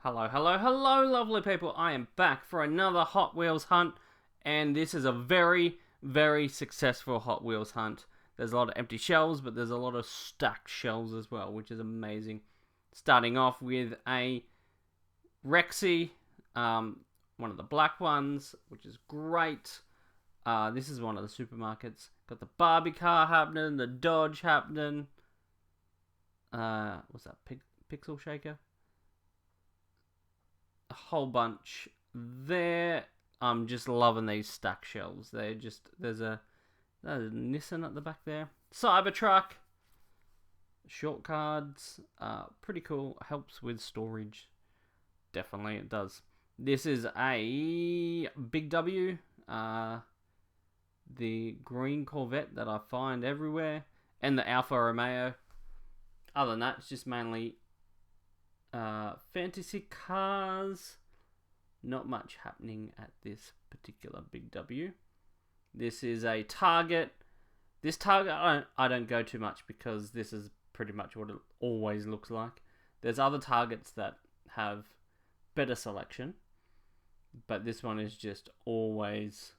Hello, hello, hello, lovely people. I am back for another Hot Wheels hunt, and this is a very, very successful Hot Wheels hunt. There's a lot of empty shelves, but there's a lot of stacked shelves as well, which is amazing. Starting off with a Rexy, one of the black ones, which is great. This is one of the supermarkets. Got the Barbie car happening, the Dodge happening. What's that? Pixel Shaker? A whole bunch there. I'm just loving these stack shelves. There's a Nissan at the back there. Cybertruck, short cards, pretty cool. Helps with storage. Definitely it does. This is a Big W, the green Corvette that I find everywhere, and the Alfa Romeo. Other than that, it's just mainly fantasy cars. Not much happening at this particular Big W. This is a Target. This Target I don't go too much because this is pretty much what it always looks like. There's other Targets that have better selection, but this one is just always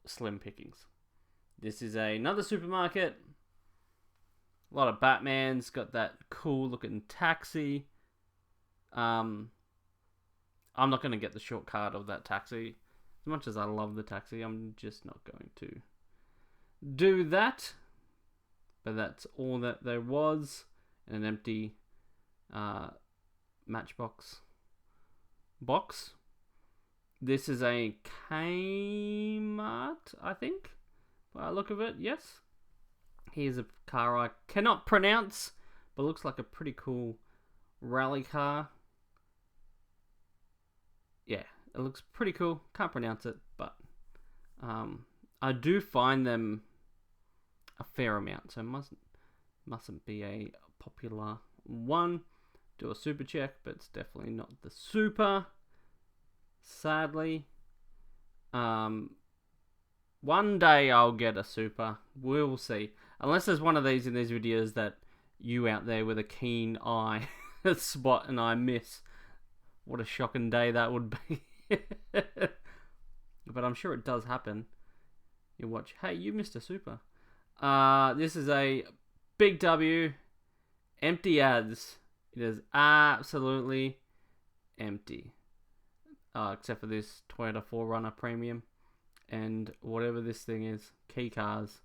slim pickings. This is another supermarket. A lot of Batmans, got that cool looking taxi. I'm not going to get the short card of that taxi. As much as I love the taxi, I'm just not going to do that. But that's all that there was. An empty Matchbox box. This is a Kmart, I think. By the look of it, yes. Here's a car I cannot pronounce, but looks like a pretty cool rally car. Yeah, it looks pretty cool. Can't pronounce it, but I do find them a fair amount, so mustn't be a popular one. Do a super check, but it's definitely not the super. Sadly, one day I'll get a super. We'll see. Unless there's one of these in these videos that you out there with a keen eye spot and I miss. What a shocking day that would be. But I'm sure it does happen. You watch. Hey, you missed a super. This is a Big W. Empty ads. It is absolutely empty. Except for this Toyota 4Runner Premium. And whatever this thing is. Key cars.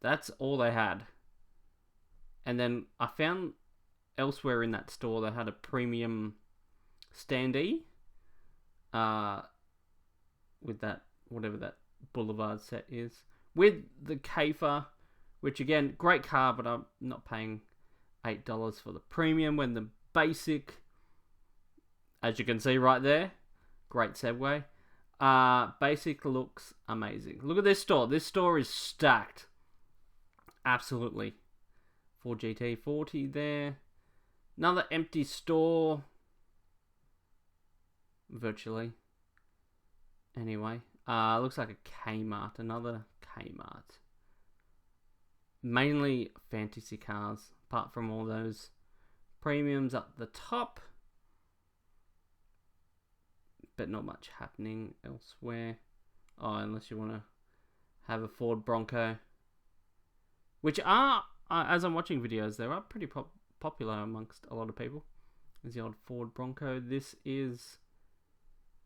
That's all they had. And then I found elsewhere in that store they had a premium standee. With that, whatever that Boulevard set is. With the Kafer, which again, great car, but I'm not paying $8 for the premium when the basic, as you can see right there, great segue. Basic looks amazing. Look at this store. This store is stacked. Absolutely. 4GT40 there. Another empty store. Virtually. Anyway. Looks like a Kmart. Another Kmart. Mainly fantasy cars. Apart from all those premiums up the top. But not much happening elsewhere. Oh, unless you want to have a Ford Bronco. Which are, as I'm watching videos, they are pretty popular amongst a lot of people. There's the old Ford Bronco. This is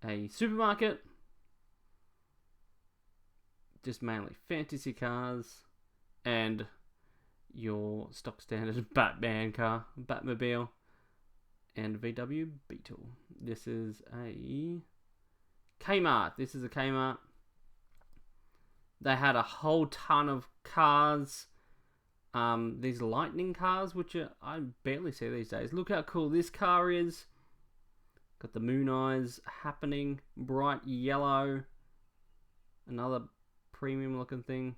a supermarket. Just mainly fantasy cars. And your stock standard Batman car. Batmobile. And VW Beetle. This is a Kmart. This is a Kmart. They had a whole ton of cars. These lightning cars, which I barely see these days. Look how cool this car is. Got the moon eyes happening. Bright yellow. Another premium looking thing.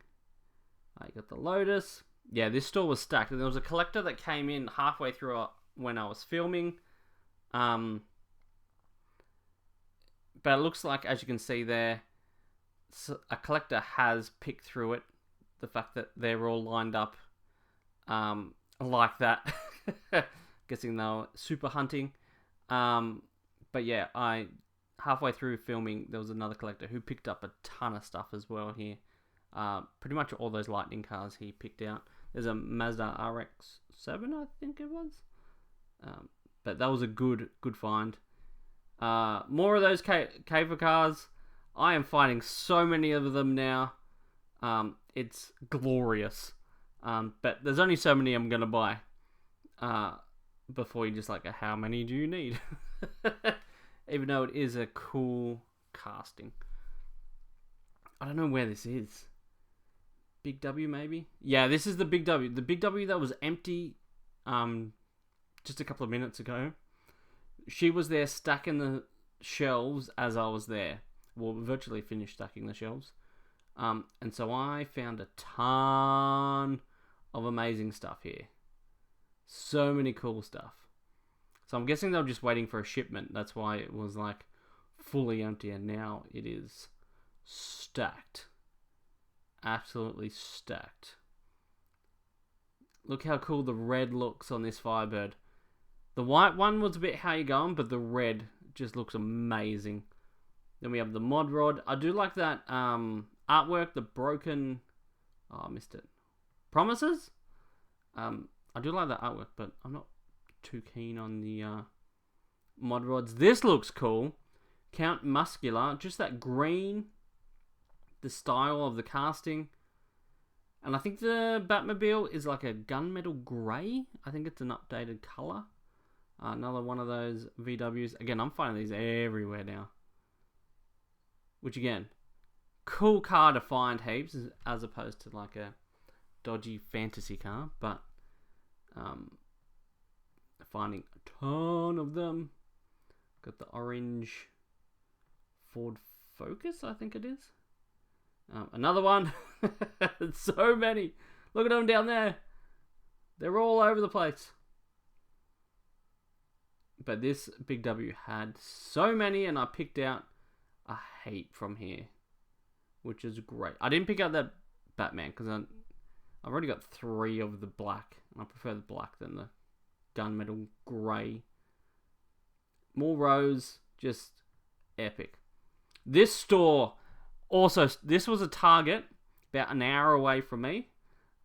I got the Lotus. Yeah, this store was stacked. And there was a collector that came in halfway through when I was filming. But it looks like, as you can see there, a collector has picked through it. The fact that they're all lined up like that. Guessing they were super hunting. But yeah, halfway through filming, there was another collector who picked up a ton of stuff as well here. Pretty much all those Lightning cars he picked out. There's a Mazda RX-7, I think it was. But that was a good find. More of those caver cars. I am finding so many of them now. It's glorious. But there's only so many I'm gonna buy. Before you're just like, how many do you need? Even though it is a cool casting. I don't know where this is. Big W, maybe? Yeah, this is the Big W. The Big W that was empty just a couple of minutes ago. She was there stacking the shelves as I was there. Well, virtually finished stacking the shelves. And so I found a ton of amazing stuff here. So many cool stuff. So I'm guessing they were just waiting for a shipment. That's why it was like fully empty, and now it is stacked. Absolutely stacked. Look how cool the red looks on this Firebird. The white one was a bit how you going, but the red just looks amazing. Then we have the mod rod. I do like that artwork, the broken... Oh, I missed it. Promises? I do like that artwork, but I'm not too keen on the mod rods. This looks cool. Count Muscular. Just that green. The style of the casting. And I think the Batmobile is like a gunmetal grey. I think it's an updated colour. Another one of those VWs. Again, I'm finding these everywhere now. Which again, cool car to find heaps as opposed to like a dodgy fantasy car. But finding a ton of them. Got the orange Ford Focus, I think it is. Another one. So many. Look at them down there. They're all over the place. But this Big W had so many, and I picked out a heap from here, which is great. I didn't pick out that Batman because I've already got 3 of the black, and I prefer the black than the gunmetal grey. More rows, just epic. This store also, this was a Target about an hour away from me,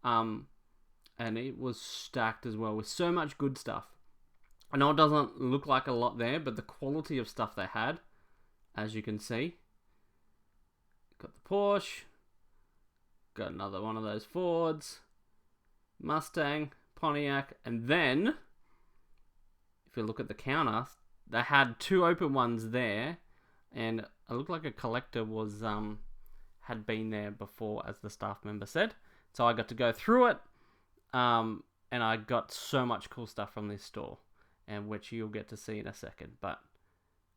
and it was stacked as well with so much good stuff. I know it doesn't look like a lot there, but the quality of stuff they had, as you can see. Got the Porsche, got another one of those Fords, Mustang, Pontiac, and then, if you look at the counter, they had 2 open ones there, and it looked like a collector was had been there before, as the staff member said. So I got to go through it, and I got so much cool stuff from this store, and which you'll get to see in a second, but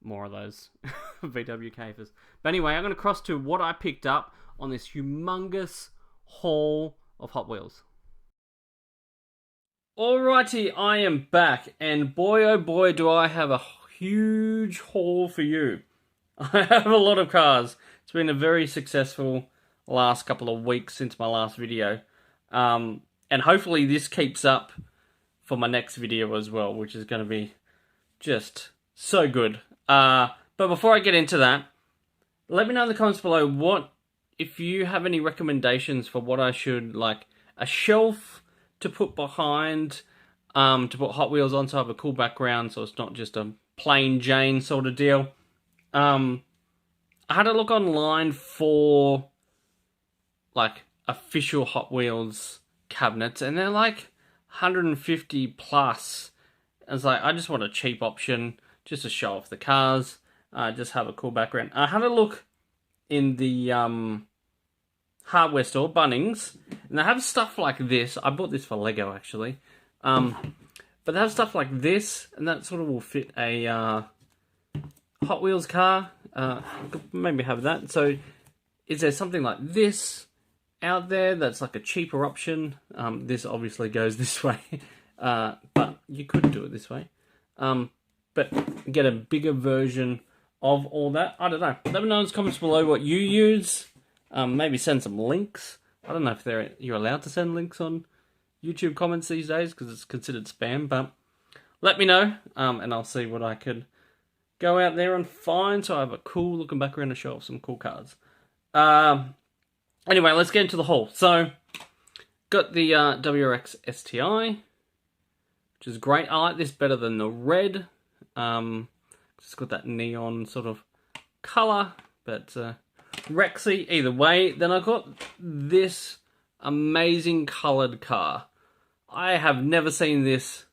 more of those VW cavers. But anyway, I'm going to cross to what I picked up on this humongous haul of Hot Wheels. Alrighty, I am back, and boy oh boy do I have a huge haul for you. I have a lot of cars. It's been a very successful last couple of weeks since my last video. And hopefully this keeps up for my next video as well, which is going to be just so good. But before I get into that, let me know in the comments below if you have any recommendations for what I should, like a shelf to put behind, to put Hot Wheels on so I have a cool background so it's not just a plain Jane sort of deal. I had a look online for like official Hot Wheels cabinets, and they're like 150 plus. It's like, I just want a cheap option just to show off the cars, just have a cool background. I had a look in the hardware store, Bunnings, and they have stuff like this. I bought this for Lego actually, but they have stuff like this, and that sort of will fit a Hot Wheels car. Maybe have that. So is there something like this out there that's like a cheaper option? This obviously goes this way, but you could do it this way, but get a bigger version of all that. I don't know. Let me know in the comments below what you use. Maybe send some links. I don't know if you're allowed to send links on YouTube comments these days because it's considered spam, but let me know, and I'll see what I could go out there and find. So I have a cool looking background to show off some cool cars. Anyway, let's get into the haul. So, got the WRX STI, which is great. I like this better than the red. It's got that neon sort of colour, but Rexy either way. Then I got this amazing coloured car. I have never seen this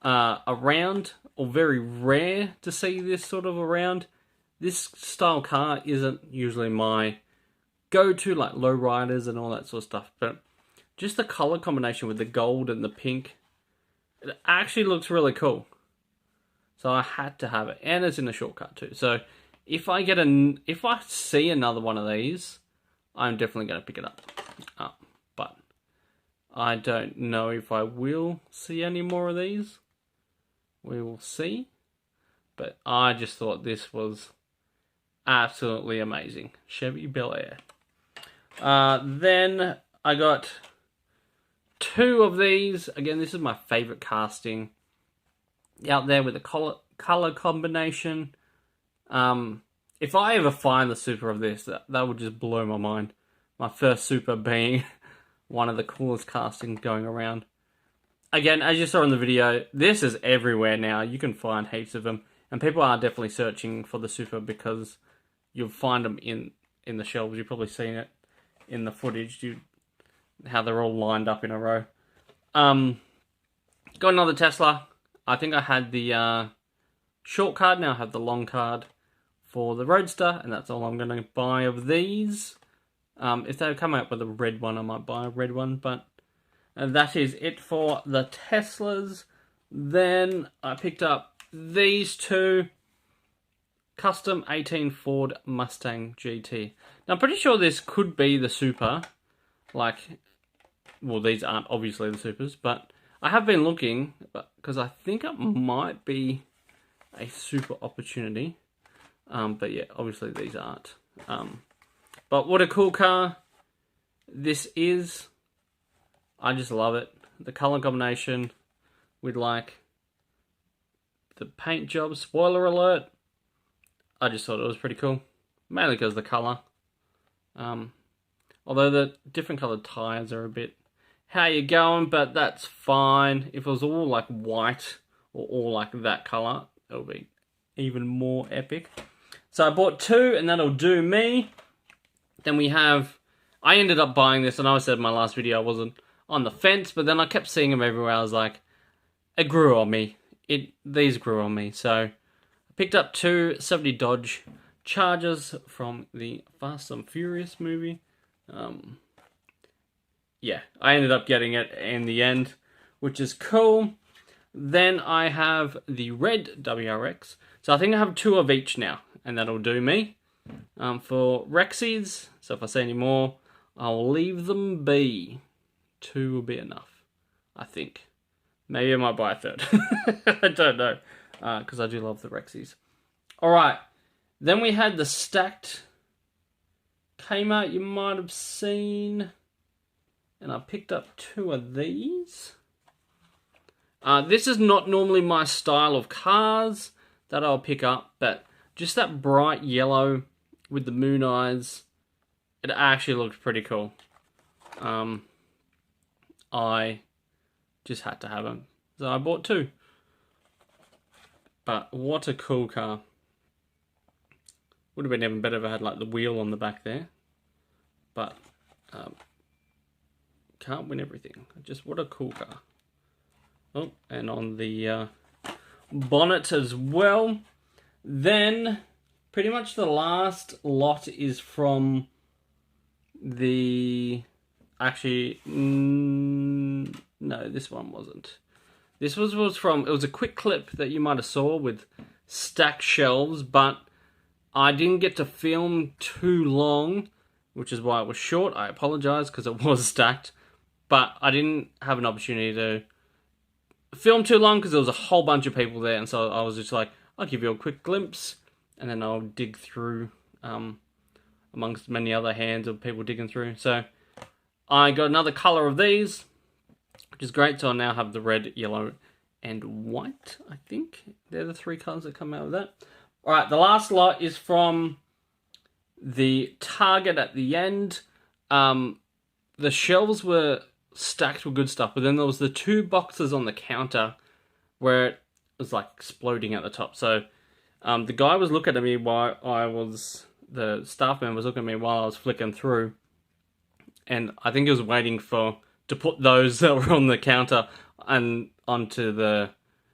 around, or very rare to see this sort of around. This style car isn't usually my go-to, like lowriders and all that sort of stuff, but just the colour combination with the gold and the pink, it actually looks really cool. So I had to have it, and it's in a shortcut too. So if I see another one of these, I'm definitely going to pick it up. But I don't know if I will see any more of these. We will see. But I just thought this was absolutely amazing. Chevy Bel Air. Then I got 2 of these. Again, this is my favourite casting out there with the color combination. If I ever find the Super of this, that would just blow my mind. My first Super being one of the coolest castings going around. Again, as you saw in the video, this is everywhere now. You can find heaps of them. And people are definitely searching for the Super because you'll find them in the shelves. You've probably seen it in the footage, how they're all lined up in a row. Got another Tesla. I think I had the short card, now I have the long card for the Roadster, and that's all I'm going to buy of these. If they come out with a red one, I might buy a red one, but that is it for the Teslas. Then I picked up these 2 custom 18 Ford Mustang GT. Now I'm pretty sure this could be the Super, well, these aren't obviously the Supers, but I have been looking, because I think it might be a Super opportunity. But yeah, obviously these aren't. But what a cool car this is. I just love it. The colour combination with like the paint job. Spoiler alert. I just thought it was pretty cool. Mainly because of the colour. Although the different coloured tyres are a bit how you going, but that's fine. If it was all like white or all like that colour, it would be even more epic. So I bought 2, and that'll do me. Then we have, I ended up buying this, and I said in my last video I wasn't on the fence, but then I kept seeing them everywhere. I was like, it grew on me. These grew on me. So I picked up 2 70 Dodge Chargers from the Fast and Furious movie. Yeah, I ended up getting it in the end, which is cool. Then I have the red WRX. So I think I have 2 of each now, and that'll do me. For Rexies, so if I see any more, I'll leave them be. 2 will be enough, I think. Maybe I might buy a 3rd. I don't know, because I do love the Rexies. Alright, then we had the stacked came out, you might have seen, and I picked up 2 of these. This is not normally my style of cars that I'll pick up, but just that bright yellow with the moon eyes, it actually looks pretty cool. I just had to have them, so I bought 2. But what a cool car. Would have been even better if I had like the wheel on the back there. But can't win everything. Just what a cool car. Oh, and on the bonnet as well. Then pretty much the last lot is from the... Actually, no, this one wasn't. This was from... It was a quick clip that you might have saw with stacked shelves, but I didn't get to film too long, which is why it was short. I apologise because it was stacked, but I didn't have an opportunity to film too long because there was a whole bunch of people there, and so I was just like, I'll give you a quick glimpse, and then I'll dig through amongst many other hands of people digging through. So I got another colour of these, which is great. So I now have the red, yellow, and white, I think. They're the 3 colours that come out of that. Alright, the last lot is from the Target at the end. The shelves were stacked with good stuff, but then there was the 2 boxes on the counter where it was like exploding at the top. So the guy was looking at me while the staff member was looking at me while I was flicking through, and I think he was waiting to put those that were on the counter and onto the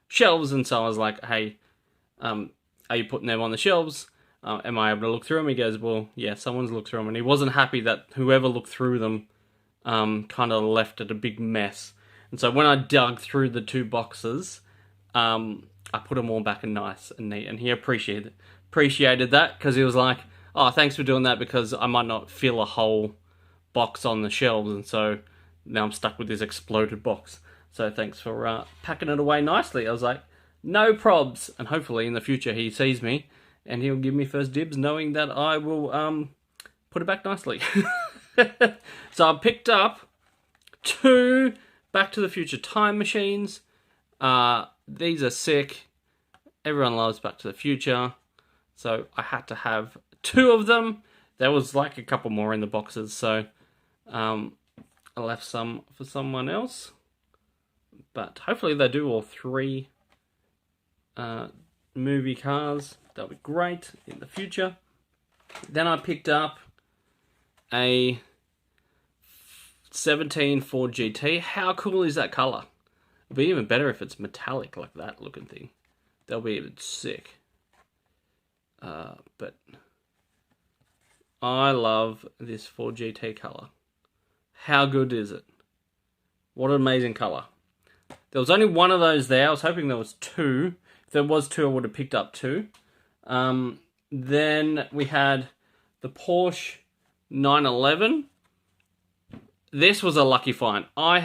shelves. And so I was like, hey, are you putting them on the shelves? Am I able to look through them? He goes, well, yeah, someone's looked through them. And he wasn't happy that whoever looked through them kind of left it a big mess. And so when I dug through the 2 boxes, I put them all back in nice and neat. And he appreciated that, because he was like, oh, thanks for doing that, because I might not fill a whole box on the shelves. And so now I'm stuck with this exploded box. So thanks for packing it away nicely. I was like, no probs. And hopefully in the future he sees me and he'll give me first dibs, knowing that I will put it back nicely. So I picked up 2 Back to the Future time machines. These are sick. Everyone loves Back to the Future. So I had to have 2 of them. There was like a couple more in the boxes, so I left some for someone else. But hopefully they do all 3 movie cars. That'll be great in the future. Then I picked up a 17 Ford GT. How cool is that colour? It'll be even better if it's metallic like that looking thing. That'll be even sick. But I love this Ford GT colour. How good is it? What an amazing colour. There was only 1 of those there. I was hoping there was 2. If there was 2, I would have picked up 2. Then we had the Porsche 911. This was a lucky find. I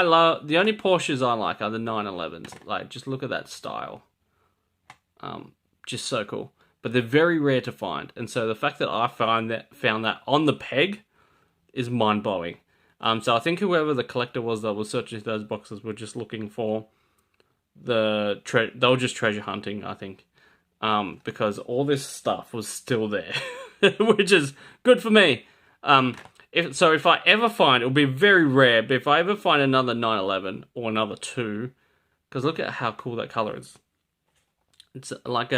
love the only Porsches I like are the 911s. Like, just look at that style. Just so cool. But they're very rare to find, and so the fact that I found that on the peg is mind blowing. So I think whoever the collector was that was searching those boxes were just looking for they were just treasure hunting, I think, because all this stuff was still there, which is good for me. If I ever find, it'll be very rare, but if I ever find another 911 or another 2, because look at how cool that color is. It's like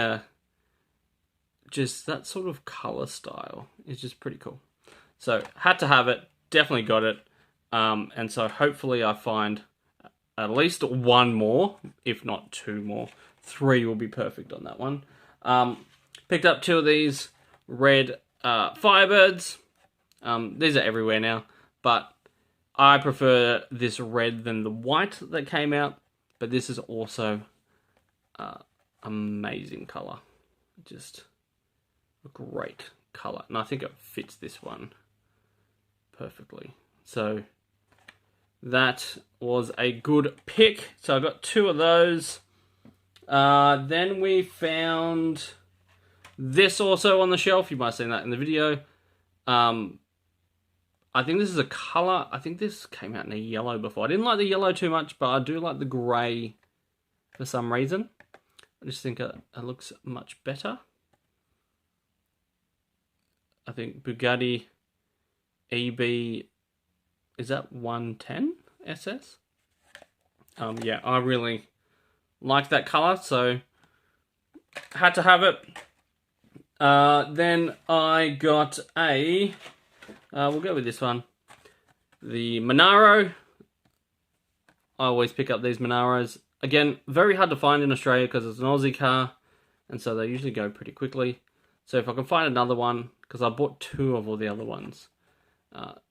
just that sort of color style is just pretty cool. So had to have it, definitely got it. And so hopefully I find at least 1 more, if not 2 more. 3 will be perfect on that one. Picked up 2 of these red Firebirds. These are everywhere now, but I prefer this red than the white that came out. But this is also amazing color, just a great color, and I think it fits this one perfectly. So that was a good pick. So I got 2 of those. Then we found this also on the shelf. You might have seen that in the video. I think this is a colour. I think this came out in a yellow before. I didn't like the yellow too much, but I do like the grey for some reason. I just think it looks much better. I think Bugatti EB, is that 110 SS? Yeah, I really like that colour, so had to have it. Then I got a, we'll go with this one, the Monaro. I always pick up these Monaros. Again, very hard to find in Australia because it's an Aussie car, and so they usually go pretty quickly. So if I can find another one, because I bought 2 of all the other ones,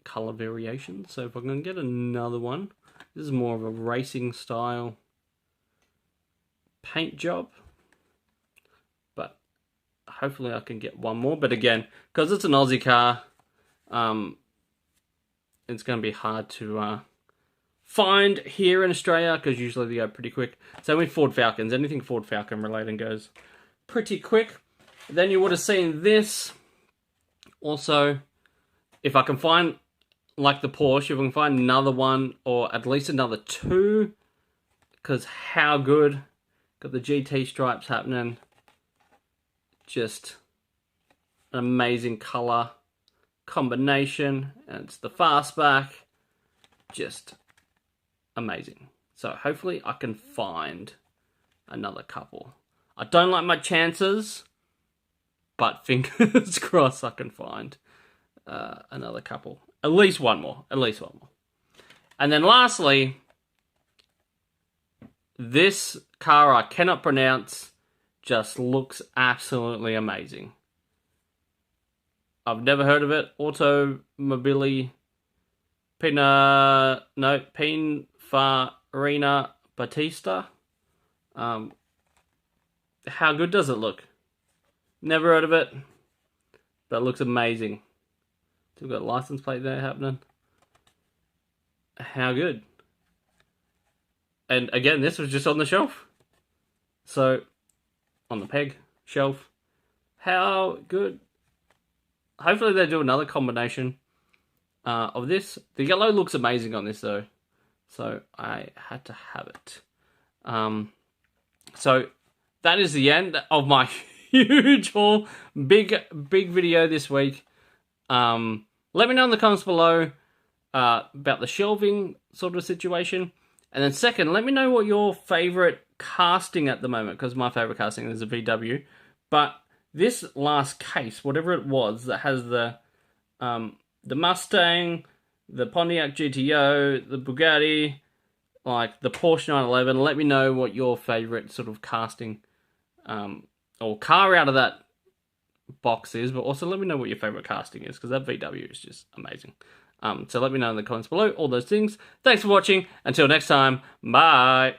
colour variations. So if I can get another one, this is more of a racing style paint job. But hopefully I can get 1 more. But again, because it's an Aussie car, it's going to be hard to find here in Australia, because usually they go pretty quick. So with Ford Falcons, anything Ford Falcon related goes pretty quick. Then you would have seen this. Also, if I can find, like the Porsche, if I can find another one, or at least another 2 because how good. Got the GT stripes happening. Just an amazing colour combination. And it's the fastback. Just amazing. So hopefully I can find another couple. I don't like my chances, but fingers crossed I can find another couple. At least one more. At least one more. And then lastly, this car I cannot pronounce, just looks absolutely amazing. I've never heard of it. Automobili Pininfarina Battista. How good does it look? Never heard of it, but it looks amazing. So we've got a license plate there happening. How good. And again, this was just on the shelf. So, on the peg, shelf. How good. Hopefully they do another combination of this. The yellow looks amazing on this though. So, I had to have it. So, that is the end of my huge haul. Big video this week. Let me know in the comments below about the shelving sort of situation. And then second, let me know what your favourite casting at the moment, because my favourite casting is a VW. But this last case, whatever it was, that has the Mustang, the Pontiac GTO, the Bugatti, like the Porsche 911, let me know what your favourite sort of casting or car out of that box is, but also let me know what your favourite casting is, because that VW is just amazing. So let me know in the comments below, all those things. Thanks for watching. Until next time, bye.